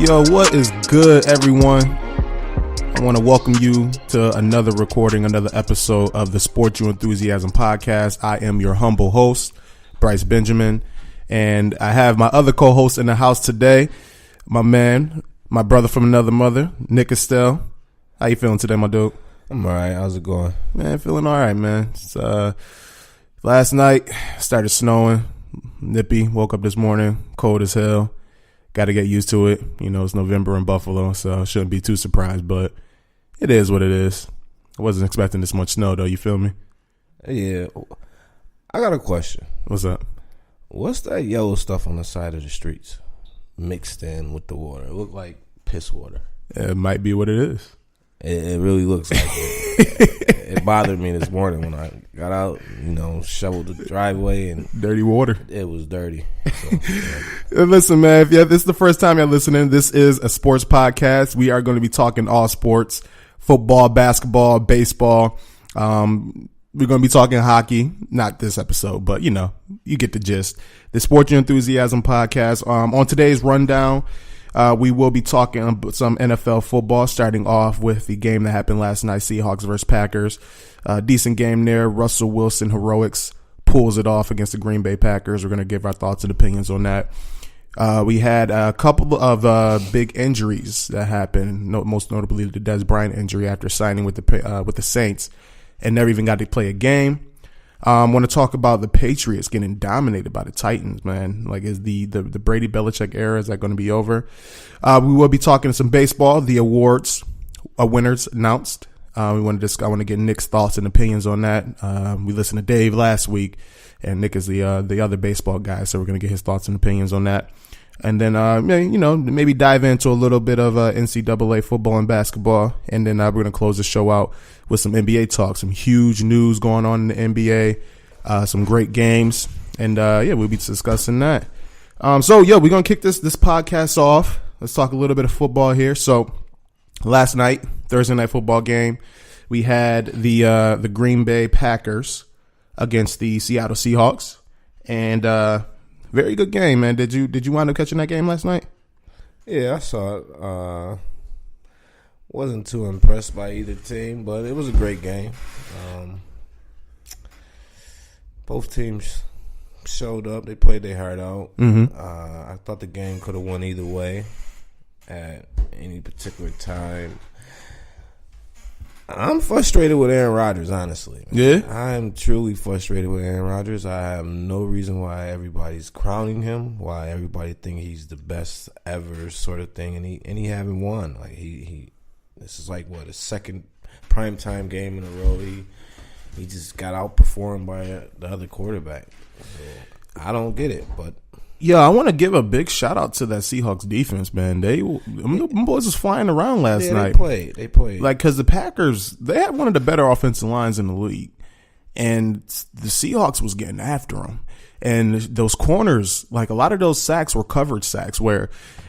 Yo, what is good, everyone? I want to welcome you to another recording, another episode of the Sport You Enthusiasm podcast. I am your humble host, Bryce Benjamin, and I have my other co-host in the house today, my man, my brother from another mother, Nick Estell. How you feeling today, my dude? I'm all right. How's it going? Man, feeling all right, man. It's, last night, started snowing, nippy, woke up this morning, cold as hell. Got to get used to it. You know, it's November in Buffalo, so I shouldn't be too surprised, but it is what it is. I wasn't expecting this much snow, though. You feel me? Yeah. I got a question. What's up? What's that yellow stuff on the side of the streets mixed in with the water? It looked like piss water. It might be what it is. It really looks like it. It bothered me this morning when I got out, shoveled the driveway and Dirty water. it was dirty. So, Listen, man, if this is the first time you're listening, this is a sports podcast. We are going to be talking all sports, football, basketball, baseball. We're going to be talking hockey, not this episode, but you get the gist. The Sport Your Enthusiasm podcast. On today's rundown, we will be talking some NFL football, starting off with the game that happened last night, Seahawks versus Packers. Decent game there. Russell Wilson heroics pulls it off against the Green Bay Packers. We're going to give our thoughts and opinions on that. We had a couple of big injuries that happened, most notably the Dez Bryant injury after signing with the Saints and never even got to play a game. I want to talk about the Patriots getting dominated by the Titans, man. Like, is the Brady Belichick era, is that going to be over? We will be talking some baseball, the awards winners announced. I want to get Nick's thoughts and opinions on that. We listened to Dave last week, and Nick is the other baseball guy, so we're going to get his thoughts and opinions on that. And then, maybe dive into a little bit of NCAA football and basketball. And then we're going to close the show out with some NBA talk, some huge news going on in the NBA, some great games. And, we'll be discussing that. We're going to kick this podcast off. Let's talk a little bit of football here. So last night, Thursday night football game, we had the Green Bay Packers against the Seattle Seahawks. And, very good game, man. Did you wind up catching that game last night? yeah, I saw it. Wasn't too impressed by either team, but it was a great game. Both teams showed up. They played their heart out. Mm-hmm. I thought the game could have won either way at any particular time. I'm frustrated with Aaron Rodgers, honestly. Yeah? I'm truly frustrated with Aaron Rodgers. I have no reason why everybody's crowning him, why everybody think he's the best ever sort of thing, and he haven't won. Like this is like a second primetime game in a row. He just got outperformed by the other quarterback. So, I don't get it, but Yeah, I want to give a big shout out to that Seahawks defense, man. Them boys was flying around last night. They played. Like, because the Packers, they had one of the better offensive lines in the league, and the Seahawks was getting after them. And those corners, like a lot of those sacks were coverage sacks where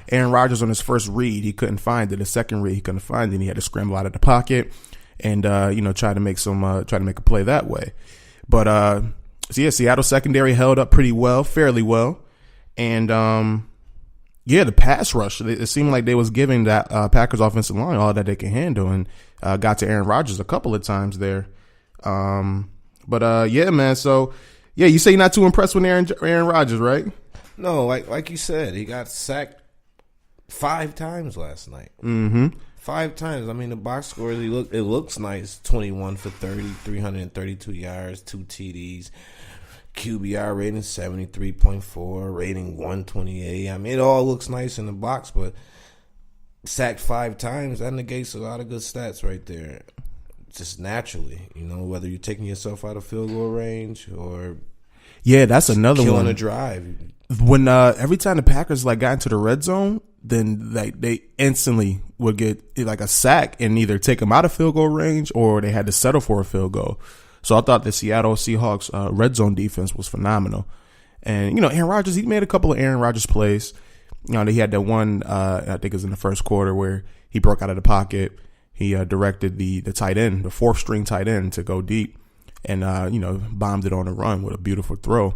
Aaron Rodgers on his first read, he couldn't find it. The second read, he couldn't find it. And he had to scramble out of the pocket and, try to make a play that way. But, Seattle secondary held up fairly well. And, the pass rush, it seemed like they was giving that Packers offensive line all that they can handle and got to Aaron Rodgers a couple of times there. Man, so, you say you're not too impressed with Aaron Rodgers, right? No, like you said, he got sacked 5 times last night. Mm-hmm. 5 times. I mean, the box score, it looks nice. 21 for 30, 332 yards, 2 TDs. QBR rating 73.4, rating 128. I mean, it all looks nice in the box, but sacked 5 times, that negates a lot of good stats right there. Just naturally, whether you're taking yourself out of field goal range or that's another killing one. a drive. When every time the Packers got into the red zone, then they instantly would get a sack and either take them out of field goal range or they had to settle for a field goal. So I thought the Seattle Seahawks red zone defense was phenomenal. And, Aaron Rodgers, he made a couple of Aaron Rodgers plays. He had that one, I think it was in the first quarter, where he broke out of the pocket. He directed the tight end, the 4th string tight end, to go deep and, bombed it on the run with a beautiful throw.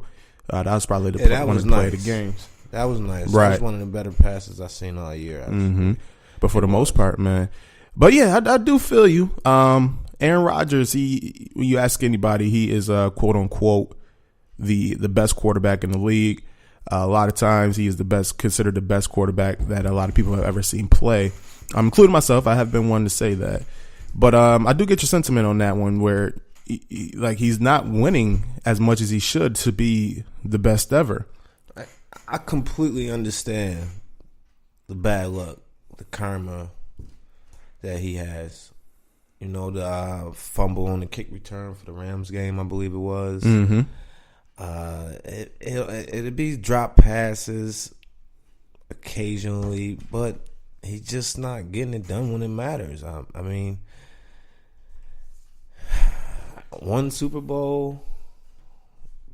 That was probably one of the play of the games. That was nice. Right. That was one of the better passes I've seen all year. Mm-hmm. But for the most part, man. But yeah, I do feel you. Aaron Rodgers, when you ask anybody, he is quote unquote the best quarterback in the league. A lot of times he is considered the best quarterback that a lot of people have ever seen play. Including myself. I have been one to say that. But I do get your sentiment on that one where he's not winning as much as he should to be the best ever. I completely understand the bad luck, the karma that he has. You know, the fumble on the kick return for the Rams game, I believe it was. Mm-hmm. It'd be drop passes occasionally, but he's just not getting it done when it matters. I mean, one Super Bowl,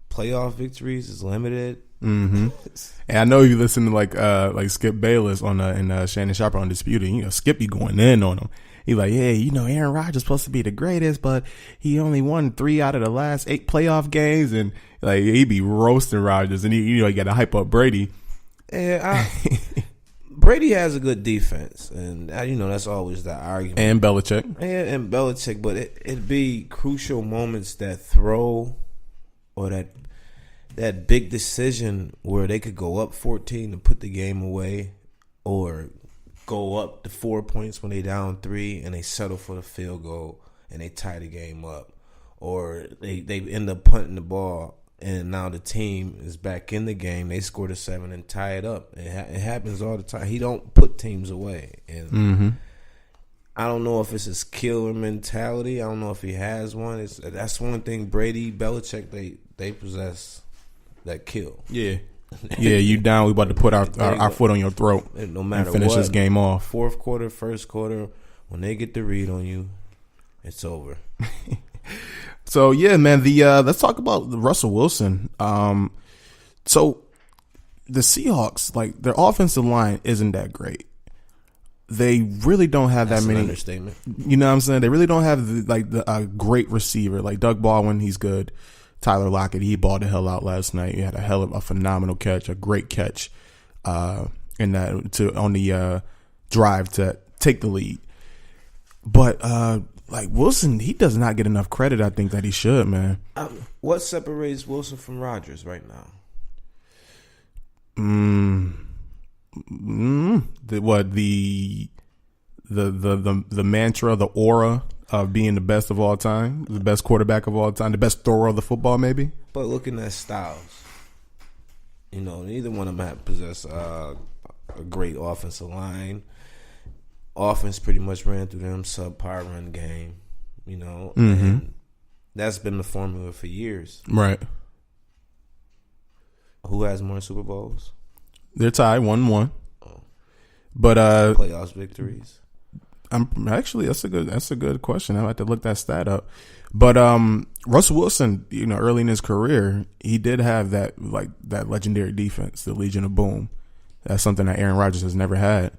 playoff victories is limited. Mm-hmm. And I know you listen to like Skip Bayless on and Shannon Sharper on Undisputed. Skip be going in on him. He's like, yeah, Aaron Rodgers is supposed to be the greatest, but he only won 3 out of the last 8 playoff games, and like he be roasting Rodgers, and he got to hype up Brady. Yeah, Brady has a good defense, and that's always the argument. And Belichick, and Belichick, but it'd be crucial moments that throw or that big decision where they could go up 14 and put the game away, or go up to 4 points when they down 3 and they settle for the field goal and they tie the game up, or they end up punting the ball and now the team is back in the game. They score the 7 and tie it up. It happens all the time. He don't put teams away, and I don't know if it's his killer mentality. I don't know if he has one. That's one thing Brady, Belichick, they possess, that kill. Yeah. Yeah, you down. We about to put our foot on your throat no matter and finish what, this game off. Fourth quarter, first quarter, when they get the read on you, it's over. So yeah, man. Let's talk about Russell Wilson. So the Seahawks, like their offensive line isn't that great. They really don't have that many. An understatement. You know what I'm saying? They really don't have a great receiver like Doug Baldwin. He's good. Tyler Lockett, he balled the hell out last night. He had a phenomenal catch, a great catch, on the drive to take the lead. But like Wilson, he does not get enough credit. I think that he should, man. What separates Wilson from Rodgers right now? The mantra, the aura of being the best of all time, the best quarterback of all time, the best thrower of the football, maybe. But looking at styles, neither one of them possess a great offensive line. Offense pretty much ran through them, subpar run game, and that's been the formula for years. Right. Who has more Super Bowls? They're tied 1-1. Oh. But playoffs victories. That's a good question. I have to look that stat up. But Russell Wilson, early in his career, he did have that legendary defense, the Legion of Boom. That's something that Aaron Rodgers has never had.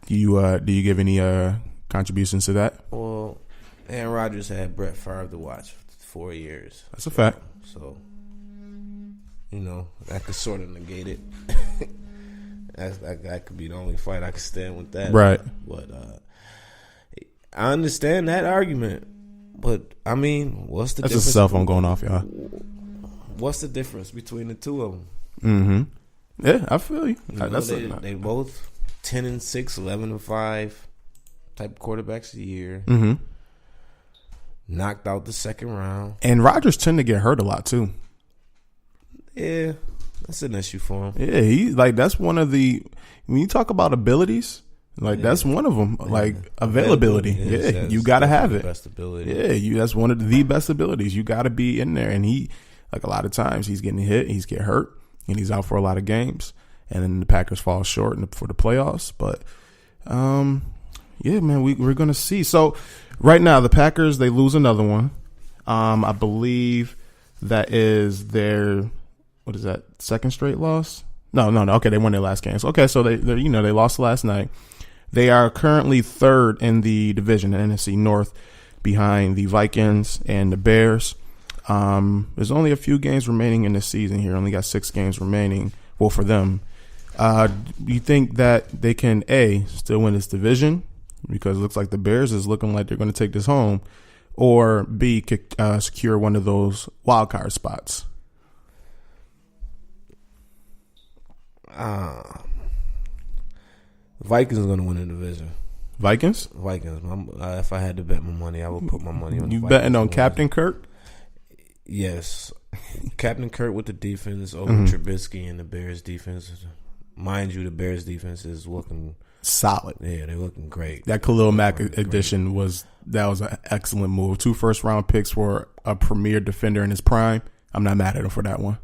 Do you give any contributions to that? Well, Aaron Rodgers had Brett Favre to watch for 4 years. That's a fact. So, that could sort of negate it. That could be the only fight I could stand with that. Right. But I understand that argument. But, I mean, what's the difference? That's a cell phone going off, y'all. What's the difference between the two of them? Mm-hmm. Yeah, I feel you. They both 10-6, 11-5 type quarterbacks a year. Mm-hmm. Knocked out the second round. And Rodgers tend to get hurt a lot, too. Yeah, that's an issue for him. Yeah, that's one of the, when you talk about abilities, that's one of them. Like availability. Yeah, you got to have it. Best ability. Yeah, that's one of the best abilities. You got to be in there. And he, like a lot of times, he's getting hit, he's get hurt, and he's out for a lot of games. And then the Packers fall short for the playoffs. But, yeah, man, we're going to see. So right now, the Packers, they lose another one. I believe that is their, what is that, second straight loss? No. Okay, they won their last games. Okay, so they lost last night. They are currently third in the division, the NFC North, behind the Vikings and the Bears. There's only a few games remaining in the season here. Only got 6 games remaining. well, for them. You think that they can, A, still win this division, because it looks like the Bears is looking like they're going to take this home, or B, secure one of those wild card spots? Vikings are going to win the division. Vikings? If I had to bet my money, I would put my money on the You Vikings. betting on Captain Kirk? Yes. Captain Kirk with the defense over Trubisky and the Bears defense. Mind you, the Bears defense is looking solid. Yeah, they're looking great. That Khalil Mack addition was an excellent move. 2 first-round picks for a premier defender in his prime. I'm not mad at him for that one.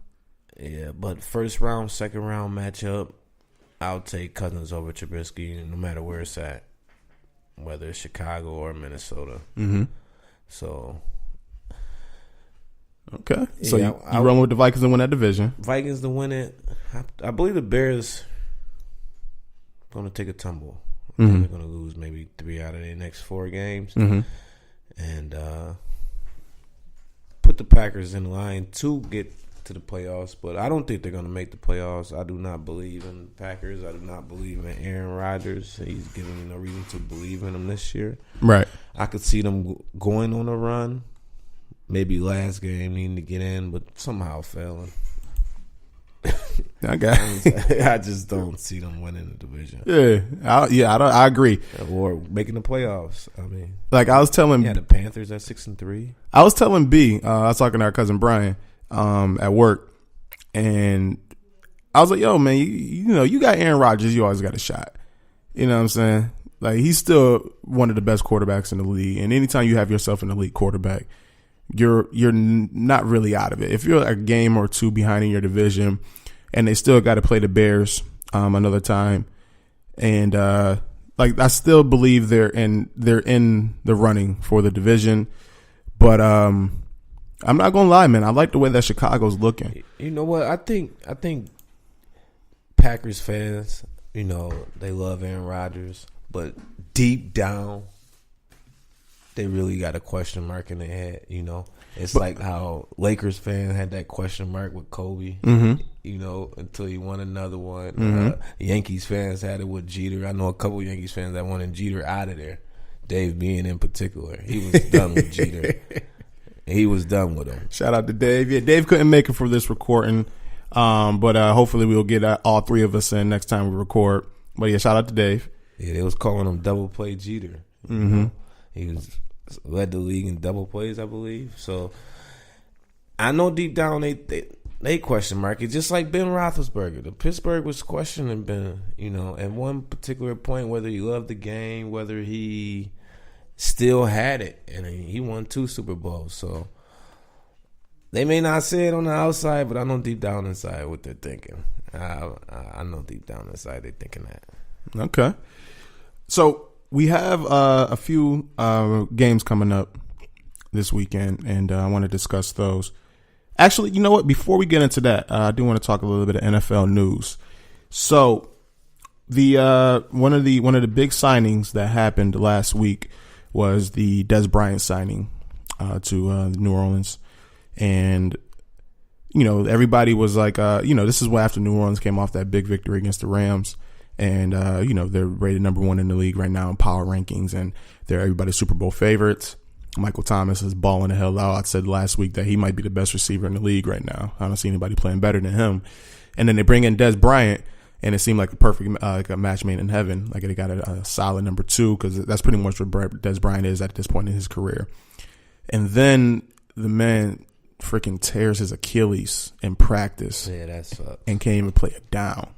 Yeah, but first round, second round matchup, I'll take Cousins over Trubisky no matter where it's at, whether it's Chicago or Minnesota. Mm-hmm. So, okay. So you run with the Vikings to win that division. Vikings to win it. I believe the Bears going to take a tumble. I think they're going to lose maybe 3 out of their next 4 games. Mm-hmm. And put the Packers in line to get to the playoffs, but I don't think they're going to make the playoffs. I do not believe in the Packers. I do not believe in Aaron Rodgers. He's giving me no reason to believe in him this year. Right. I could see them going on a run, maybe last game needing to get in, but somehow failing. I just don't see them winning the division. I agree. Or making the playoffs. I mean, like I was telling, the Panthers at 6-3. I was telling B. I was talking to our cousin Brian at work, and I was like, "Yo, man, you got Aaron Rodgers. You always got a shot. You know what I'm saying? Like he's still one of the best quarterbacks in the league. And anytime you have yourself an elite quarterback, you're not really out of it. If you're a game or 2 behind in your division, and they still got to play the Bears another time, and I still believe they're in the running for the division, but I'm not gonna lie, man. I like the way that Chicago's looking. You know what? I think Packers fans, they love Aaron Rodgers, but deep down, they really got a question mark in their head. It's like how Lakers fans had that question mark with Kobe. Until he won another one. Yankees fans had it with Jeter. I know a couple Yankees fans that wanted Jeter out of there. Dave Bean in particular, he was done with Jeter. He was done with him. Shout out to Dave. Yeah, Dave couldn't make it for this recording, but hopefully we'll get all 3 of us in next time we record. But yeah, shout out to Dave. Yeah, they was calling him double play Jeter. He led the league in double plays, I believe. So I know deep down they question mark it, just like Ben Roethlisberger. The Pittsburgh was questioning Ben, at one particular point, whether he loved the game, whether he still had it, and he won 2 Super Bowls. So they may not say it on the outside, but I know deep down inside what they're thinking. I know deep down inside they're thinking that. Okay. So we have a few games coming up this weekend, and I want to discuss those. Actually, you know what? Before we get into that, I do want to talk a little bit of NFL news. So, the one of the big signings that happened last week was the Dez Bryant signing to New Orleans, and everybody was like, this is after New Orleans came off that big victory against the Rams. And, they're rated number 1 in the league right now in power rankings, and they're everybody's Super Bowl favorites. Michael Thomas is balling the hell out. I said last week that he might be the best receiver in the league right now. I don't see anybody playing better than him. And then they bring in Dez Bryant, and it seemed like a perfect like a match made in heaven. Like they got a solid number 2, because that's pretty much what Dez Bryant is at this point in his career. And then the man freaking tears his Achilles in practice. Yeah, that sucks. And can't even play it down.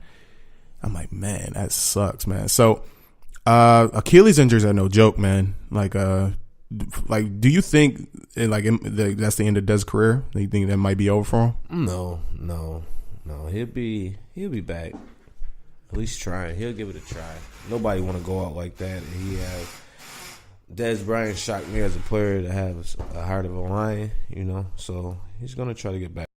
I'm like, man, that sucks, man. So, Achilles injuries are no joke, man. Like, do you think that's the end of Dez's career? Do you think that might be over for him? No. He'll be back. At least trying. He'll give it a try. Nobody want to go out like that. Dez Bryant shocked me as a player to have a heart of a lion. So he's gonna try to get back.